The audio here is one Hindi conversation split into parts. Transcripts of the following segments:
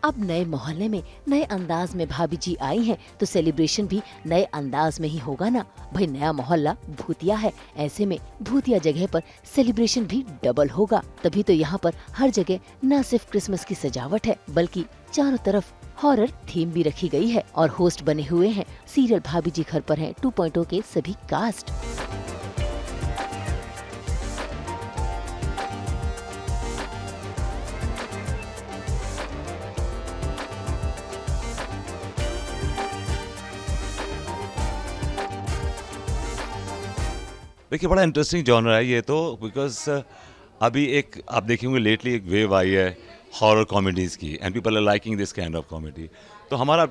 अब नए मोहल्ले में नए अंदाज में भाभी जी आई हैं तो सेलिब्रेशन भी नए अंदाज में ही होगा ना। भाई नया मोहल्ला भूतिया है, ऐसे में भूतिया जगह पर सेलिब्रेशन भी डबल होगा। तभी तो यहाँ पर हर जगह न सिर्फ क्रिसमस की सजावट है बल्कि चारों तरफ हॉरर थीम भी रखी गई है और होस्ट बने हुए हैं सीरियल भाभी जी घर पर हैं 2.0 के सभी कास्ट। देखिए बड़ा इंटरेस्टिंग जॉनर है ये तो, बिकॉज अभी एक आप देखेंगे लेटली एक वेव आई है हॉरर कॉमेडीज़ की and people are liking this kind of comedy. तो हमारा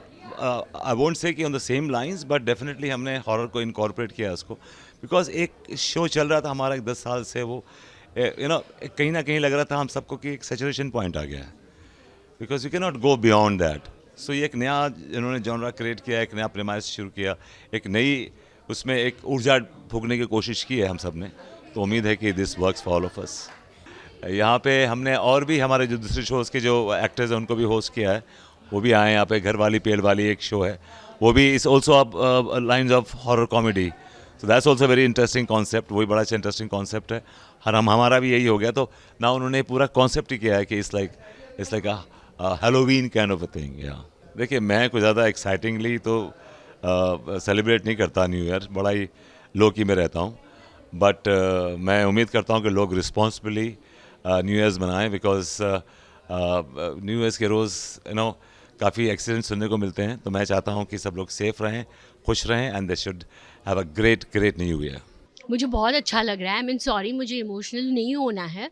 आई वोंट से कि on the same lines but definitely हमने हॉरर को इनकॉर्पोरेट किया उसको, बिकॉज एक शो चल रहा था हमारा 10 साल से, वो कहीं ना कहीं लग रहा था हम सबको कि एक सैचुरेशन पॉइंट आ गया है, because you can not go beyond that. So ये एक नया इन्होंने जॉनरा क्रिएट किया, एक नया प्रेमाइस शुरू किया, एक नई उसमें एक ऊर्जा फूकने की कोशिश की है हम सब ने। तो उम्मीद है कि this works for all of us. यहाँ पे हमने और भी हमारे जो दूसरे शोज़ के जो एक्टर्स हैं उनको भी होस्ट किया है, वो भी आए यहाँ पे। घर वाली पेड़ वाली एक शो है, वो भी इस also up lines of horror comedy. So that's also very interesting concept, वही बड़ा अच्छा इंटरेस्टिंग कॉन्सेप्ट है। हमारा भी यही हो गया। तो ना उन्होंने पूरा कॉन्सेप्ट ही किया है कि it's like Halloween kind of a thing. या देखिए मैं कुछ ज़्यादा एक्साइटिंगली तो सेलिब्रेट नहीं करता न्यू ईयर, बड़ा ही लो की में रहता हूँ। बट मैं उम्मीद करता हूँ कि लोग रिस्पॉन्सिबली न्यू ईयर्स मनाएं, बिकॉज न्यू ईयर्स के रोज़ काफ़ी एक्सीडेंट सुनने को मिलते हैं। तो मैं चाहता हूँ कि सब लोग सेफ रहें, खुश रहें and they should have a great new year. मुझे बहुत अच्छा लग रहा है। आई मीन सॉरी, मुझे इमोशनल नहीं होना है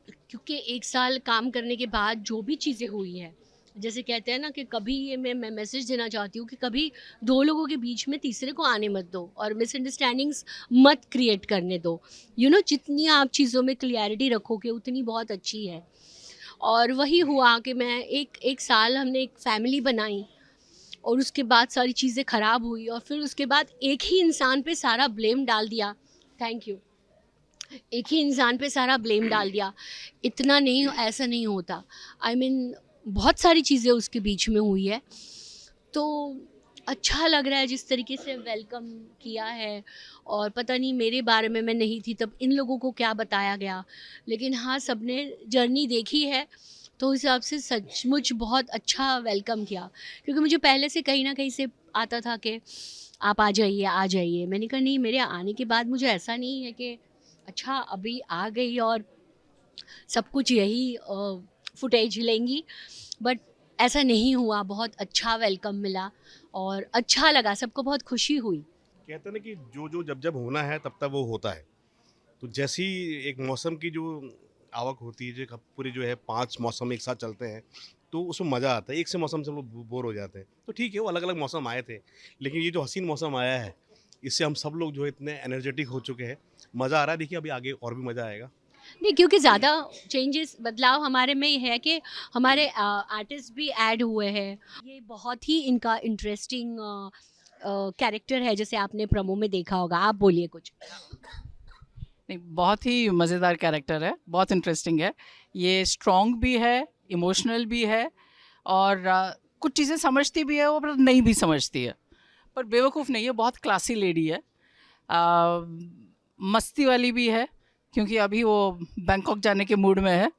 क्योंकि एक साल काम करने के बाद जो भी चीज़ें हुई हैं, जैसे कहते हैं ना कि कभी ये मैं मैसेज देना चाहती हूँ कि कभी दो लोगों के बीच में तीसरे को आने मत दो और मिसअंडरस्टैंडिंग्स मत क्रिएट करने दो। जितनी आप चीज़ों में क्लियरिटी रखोगे उतनी बहुत अच्छी है। और वही हुआ कि मैं एक साल हमने एक फैमिली बनाई और उसके बाद सारी चीज़ें ख़राब हुई और फिर उसके बाद एक ही इंसान पे सारा ब्लेम डाल दिया। Thank you. एक ही इंसान पे सारा ब्लेम डाल दिया। इतना नहीं, ऐसा नहीं होता। आई मीन बहुत सारी चीज़ें उसके बीच में हुई है। तो अच्छा लग रहा है जिस तरीके से वेलकम किया है। और पता नहीं मेरे बारे में, मैं नहीं थी तब, इन लोगों को क्या बताया गया, लेकिन हाँ सबने जर्नी देखी है तो उस हिसाब से सचमुच बहुत अच्छा वेलकम किया। क्योंकि मुझे पहले से कहीं ना कहीं से आता था कि आप आ जाइए आ जाइए। मैंने कहा नहीं, मेरे आने के बाद मुझे ऐसा नहीं है कि अच्छा अभी आ गई और सब कुछ यही फुटेज लेंगी, बट ऐसा नहीं हुआ। बहुत अच्छा वेलकम मिला और अच्छा लगा, सबको बहुत खुशी हुई। कहते हैं ना कि जो जो जब जब होना है तब तब वो होता है। तो जैसी एक मौसम की जो आवक होती है, जो पूरे जो है 5 मौसम एक साथ चलते हैं, तो उसमें मज़ा आता है। एक से मौसम से हम लोग बोर हो जाते हैं। तो ठीक है, वो अलग अलग मौसम आए थे, लेकिन ये जो हसीन मौसम आया है, इससे हम सब लोग जो है इतने एनर्जेटिक हो चुके हैं। मज़ा आ रहा है। देखिए अभी आगे और भी मज़ा आएगा। नहीं, क्योंकि ज़्यादा चेंजेस, बदलाव हमारे में ये है कि हमारे आर्टिस्ट भी ऐड हुए हैं। ये बहुत ही इनका इंटरेस्टिंग कैरेक्टर है, जैसे आपने प्रोमो में देखा होगा। आप बोलिए कुछ। नहीं, बहुत ही मज़ेदार कैरेक्टर है, बहुत इंटरेस्टिंग है। ये स्ट्रॉन्ग भी है, इमोशनल भी है और कुछ चीज़ें समझती भी है वो, पर नहीं भी समझती है, पर बेवकूफ़ नहीं है। बहुत क्लासी लेडी है, मस्ती वाली भी है, क्योंकि अभी वो बैंकॉक जाने के मूड में है।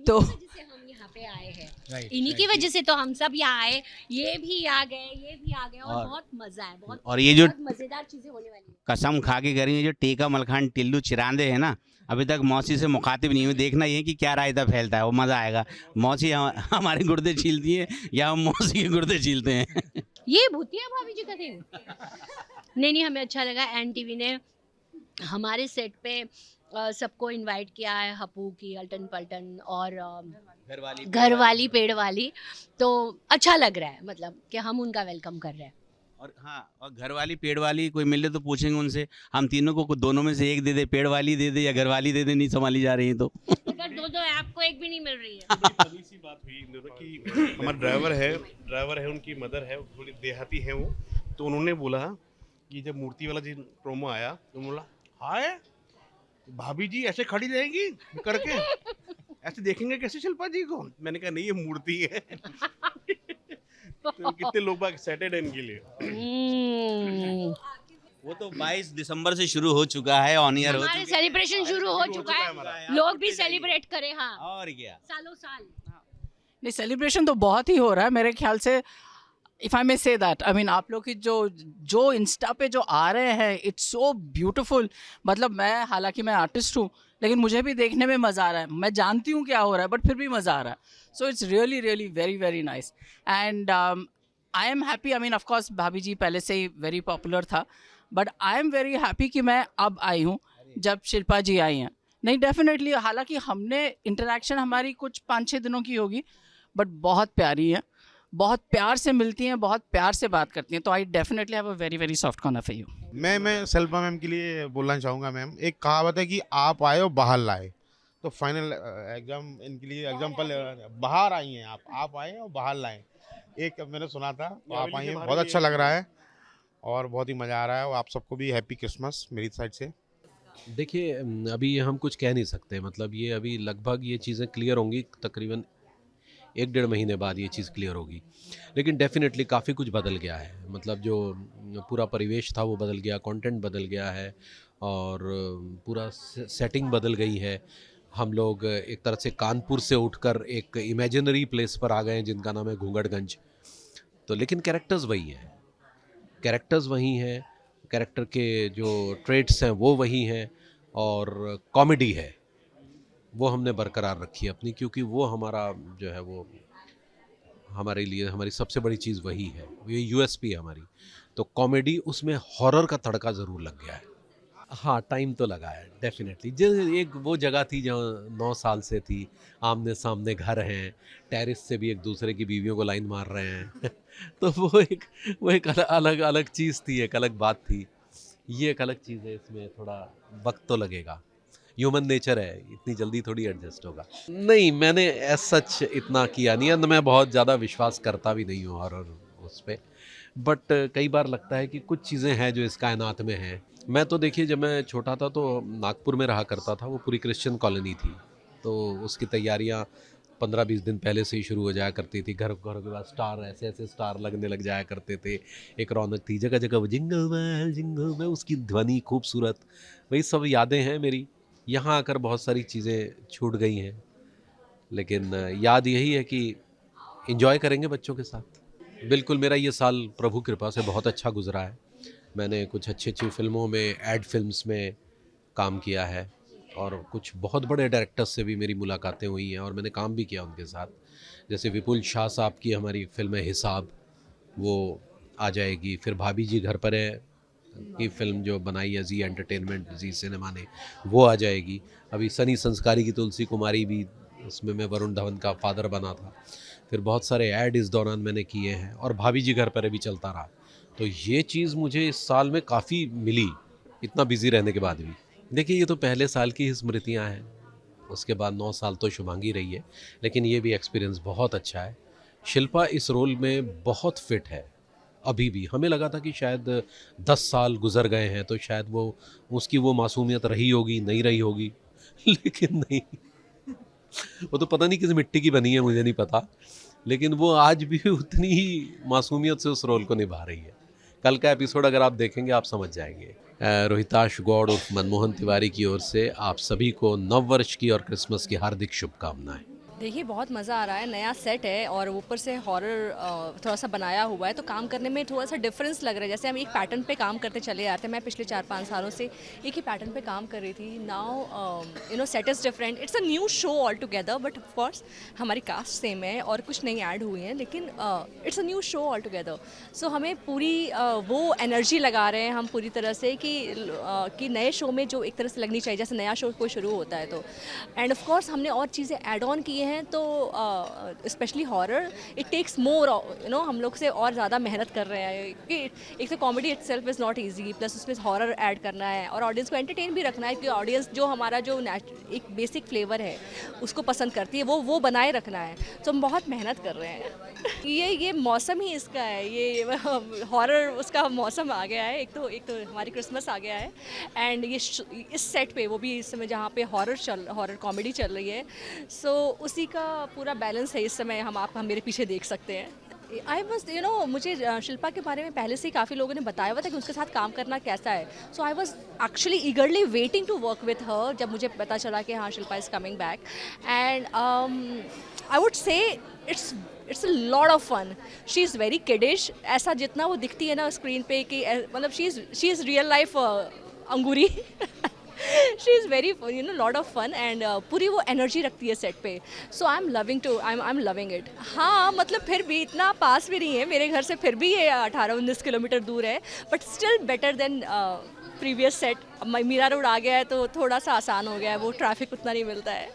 तो हम यहाँ पे आए हैं, इन्हीं की वजह से तो हम सब यहाँ आए। ये भी आ गए, ये भी आ गए और बहुत मज़ा है। बहुत और ये जो बहुत मज़ेदार चीज़ें होने वाली है। कसम खा के करी है, जो टीका मलखान टिल्लू चिरांदे है ना, अभी तक मौसी से मुखातिब नहीं हुई। देखना ये कि क्या रायता फैलता है, वो मज़ा आएगा। मौसी हमारे गुर्दे छीलती है या हम मौसी के गुर्दे छीलते हैं। ये भूतिया भाभी जी का थे। नहीं नहीं, हमें अच्छा लगा। एनटीवी ने हमारे सेट पे सबको इनवाइट किया है, हपू की, अल्टन पल्टन और घर वाली पेड़ वाली। तो अच्छा लग रहा है, मतलब कि हम उनका वेलकम कर रहे हैं। और हाँ, और घर वाली पेड़ वाली कोई मिले तो पूछेंगे उनसे, हम तीनों को दोनों में से एक दे दे, पेड़ वाली दे दे या घर वाली दे दे, नहीं संभाली जा रही है तो। अगर दो दो है, आपको एक भी नहीं मिल रही है। बड़ी फनी सी बात हुई इन दोनों की। हमारा ड्राइवर है, उनकी मदर है, थोड़ी देहाती है वो। तो उन्होंने बोला कि जब मूर्ति वाला जी प्रोमो आया तो बोला, हाय भाभी जी ऐसे खड़ी रहेंगी करके। ऐसे देखेंगे कैसे शिल्पा जी को? मैंने कहा नहीं, ये मूर्ति है। तो कितने लोग बाग एक्साइटेड हैं इनके लिए। वो तो 22 दिसंबर से शुरू हो चुका है, ऑन ईयर हो हमारे चुका सेलिब्रेशन शुरू हो चुका है, हमारा। लोग भी सेलिब्रेट करें। हाँ, है और क्या। सालों साल। नहीं, सेलिब्रेशन तो बहुत ही हो रहा है मेरे ख्याल से। If I may say that, I mean आप लोग की जो इंस्टा पे जो आ रहे हैं, इट्स सो ब्यूटीफुल। मतलब मैं, हालांकि मैं आर्टिस्ट हूँ, लेकिन मुझे भी देखने में मज़ा आ रहा है। मैं जानती हूँ क्या हो रहा है, बट फिर भी मज़ा आ रहा है। So it's really really very very nice and I am happy. I mean of course भाभी जी पहले से ही वेरी पॉपुलर था, but I am very happy कि मैं अब आई हूँ जब शिल्पा जी आई हैं। नहीं, डेफिनेटली, हालांकि हमने इंटरेक्शन हमारी कुछ 5-6 दिनों की होगी, बट बहुत प्यारी है, बहुत प्यार से मिलती हैं, बहुत प्यार से बात करती हैं। तो I definitely have a very very soft corner for you. मैं शिल्पा मैम के लिए बोलना चाहूँगा। मैम, एक कहावत है कि आप आए और बाहर लाए। तो फाइनल एग्जाम इनके लिए एग्जाम्पल बाहर आई हैं आप आए और बाहर लाए। एक मैंने सुना था, तो आप आई हैं, बहुत अच्छा लग रहा है और बहुत ही मज़ा आ रहा है। और आप सबको भी हैप्पी क्रिसमस मेरी साइड से। देखिए, अभी हम कुछ कह नहीं सकते। मतलब ये अभी लगभग ये चीज़ें क्लियर होंगी, तकरीबन 1-1.5 महीने बाद ये चीज़ क्लियर होगी। लेकिन डेफिनेटली काफ़ी कुछ बदल गया है। मतलब जो पूरा परिवेश था वो बदल गया, कंटेंट बदल गया है और पूरा सेटिंग बदल गई है। हम लोग एक तरह से कानपुर से उठकर एक इमेजिनरी प्लेस पर आ गए हैं जिनका नाम है घूंगटगंज। तो लेकिन कैरेक्टर्स वही हैं, कैरेक्टर के जो ट्रेट्स हैं वो वही हैं और कॉमेडी है वो हमने बरकरार रखी है अपनी, क्योंकि वो हमारा जो है वो हमारे लिए हमारी सबसे बड़ी चीज़ वही है, ये यूएसपी है हमारी। तो कॉमेडी, उसमें हॉरर का तड़का ज़रूर लग गया है। हाँ, टाइम तो लगा है डेफिनेटली। जो एक वो जगह थी जहाँ 9 साल से थी, आमने सामने घर हैं, टेरेस से भी एक दूसरे की बीवियों को लाइन मार रहे हैं तो वो एक अलग चीज़ थी, एक अलग बात थी। ये एक अलग चीज़ है, इसमें थोड़ा वक्त तो लगेगा। ह्यूमन नेचर है, इतनी जल्दी थोड़ी एडजस्ट होगा। नहीं, मैंने एज सच इतना किया नहीं है, मैं बहुत ज़्यादा विश्वास करता भी नहीं हूँ हॉरर उस पर। बट कई बार लगता है कि कुछ चीज़ें हैं जो इस कायनात में हैं। मैं तो देखिए, जब मैं छोटा था तो नागपुर में रहा करता था, वो पूरी क्रिश्चियन कॉलोनी थी। तो उसकी तैयारियाँ 15-20 दिन पहले से ही शुरू हो जाया करती थी। घर के बाद स्टार, ऐसे स्टार लगने लग जाया करते थे। एक रौनक थी, जगह जगह वो जिंगल बेल, उसकी ध्वनि खूबसूरत, वही सब यादें हैं मेरी। यहाँ आकर बहुत सारी चीज़ें छूट गई हैं, लेकिन याद यही है कि एंजॉय करेंगे बच्चों के साथ। बिल्कुल, मेरा ये साल प्रभु कृपा से बहुत अच्छा गुजरा है। मैंने कुछ अच्छी फिल्मों में, एड फिल्म्स में काम किया है और कुछ बहुत बड़े डायरेक्टर्स से भी मेरी मुलाकातें हुई हैं और मैंने काम भी किया उनके साथ। जैसे विपुल शाह साहब की हमारी फिल्म है हिसाब, वो आ जाएगी। फिर भाभी जी घर पर है की फिल्म जो बनाई है जी एंटरटेनमेंट, जी सिनेमा ने, वो आ जाएगी। अभी सनी संस्कारी की तुलसी कुमारी भी, उसमें मैं वरुण धवन का फादर बना था। फिर बहुत सारे ऐड इस दौरान मैंने किए हैं और भाभी जी घर पर भी चलता रहा। तो ये चीज़ मुझे इस साल में काफ़ी मिली, इतना बिजी रहने के बाद भी। देखिए, ये तो पहले साल की ही स्मृतियाँ हैं, उसके बाद 9 साल तो शुभांगी रही है, लेकिन ये भी एक्सपीरियंस बहुत अच्छा है। शिल्पा इस रोल में बहुत फिट है अभी भी। हमें लगा था कि शायद 10 साल गुजर गए हैं तो शायद वो उसकी वो मासूमियत रही होगी, नहीं रही होगी लेकिन नहीं, वो तो पता नहीं किस मिट्टी की बनी है, मुझे नहीं पता, लेकिन वो आज भी उतनी ही मासूमियत से उस रोल को निभा रही है। कल का एपिसोड अगर आप देखेंगे आप समझ जाएंगे। रोहिताश गौड़ उर्फ मनमोहन तिवारी की ओर से आप सभी को नव वर्ष की और क्रिसमस की हार्दिक शुभकामनाएं। देखिए, बहुत मज़ा आ रहा है, नया सेट है और ऊपर से हॉरर थोड़ा सा बनाया हुआ है, तो काम करने में थोड़ा सा डिफरेंस लग रहा है। जैसे हम एक पैटर्न पे काम करते चले आते हैं, मैं पिछले 4-5 सालों से एक ही पैटर्न पे काम कर रही थी। Now set is different, it's a new show all together, but of course हमारी कास्ट सेम है और कुछ नई ऐड हुई हैं, लेकिन it's a new show all together. So हमें पूरी वो एनर्जी लगा रहे हैं हम पूरी तरह से कि नए शो में जो एक तरह से लगनी चाहिए, जैसे नया शो कोई शुरू होता है तो। एंड ऑफ कोर्स हमने और चीज़ें ऐड ऑन की हैं हैं तो specially horror it takes more, हम लोग से और ज़्यादा मेहनत कर रहे हैं कि एक तो comedy itself is not easy, plus उसमें हॉरर ऐड करना है और ऑडियंस को एंटरटेन भी रखना है, क्योंकि ऑडियंस जो हमारा जो एक बेसिक फ्लेवर है उसको पसंद करती है, वो बनाए रखना है। तो हम बहुत मेहनत कर रहे हैं। ये मौसम ही इसका है, ये हॉरर उसका मौसम आ गया है। एक तो हमारी क्रिसमस आ गया है एंड ये इस सेट पे, वो भी इस समय जहाँ पे हॉरर कॉमेडी चल रही है, सो उसी का पूरा बैलेंस है इस समय। हम मेरे पीछे देख सकते हैं। आई वॉज मुझे शिल्पा के बारे में पहले से ही काफ़ी लोगों ने बताया हुआ था कि उसके साथ काम करना कैसा है। So I was actually eagerly waiting to work with her जब मुझे पता चला कि हाँ Shilpa is coming back, and I would say it's a lot of fun. She is very kiddish, ऐसा जितना वो दिखती है ना स्क्रीन पे कि मतलब she is real life Angoori. She is very lot of fun and पूरी वो एनर्जी रखती है सेट पे। So I am loving it. हाँ मतलब फिर भी इतना पास भी नहीं है मेरे घर से, फिर भी ये 18-19 किलोमीटर दूर है, but still better than previous set. अब मीरा रोड आ गया है तो थोड़ा सा आसान हो गया है, वो ट्रैफिक उतना नहीं मिलता है।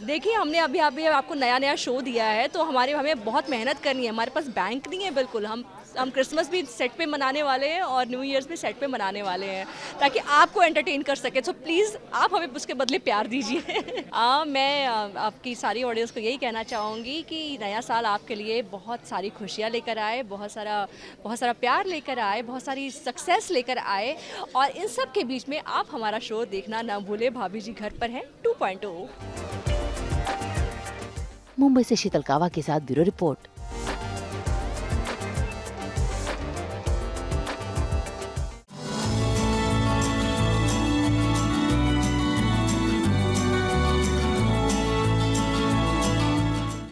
देखिए हमने अभी आपको नया शो दिया है, तो हमें बहुत मेहनत करनी है। हमारे पास बैंक नहीं है बिल्कुल। हम क्रिसमस भी सेट पे मनाने वाले हैं और न्यू ईयर्स भी सेट पे मनाने वाले हैं, ताकि आपको एंटरटेन कर सके। सो प्लीज़ आप हमें उसके बदले प्यार दीजिए। मैं आपकी सारी ऑडियंस को यही कहना चाहूँगी कि नया साल आपके लिए बहुत सारी खुशियाँ लेकर आए, बहुत सारा प्यार लेकर आए, बहुत सारी सक्सेस लेकर आए, और इन सब के बीच में आप हमारा शो देखना ना भूले। भाभी जी घर पर हैं 2.0। मुंबई से शीतल कावा के साथ ब्यूरो रिपोर्ट।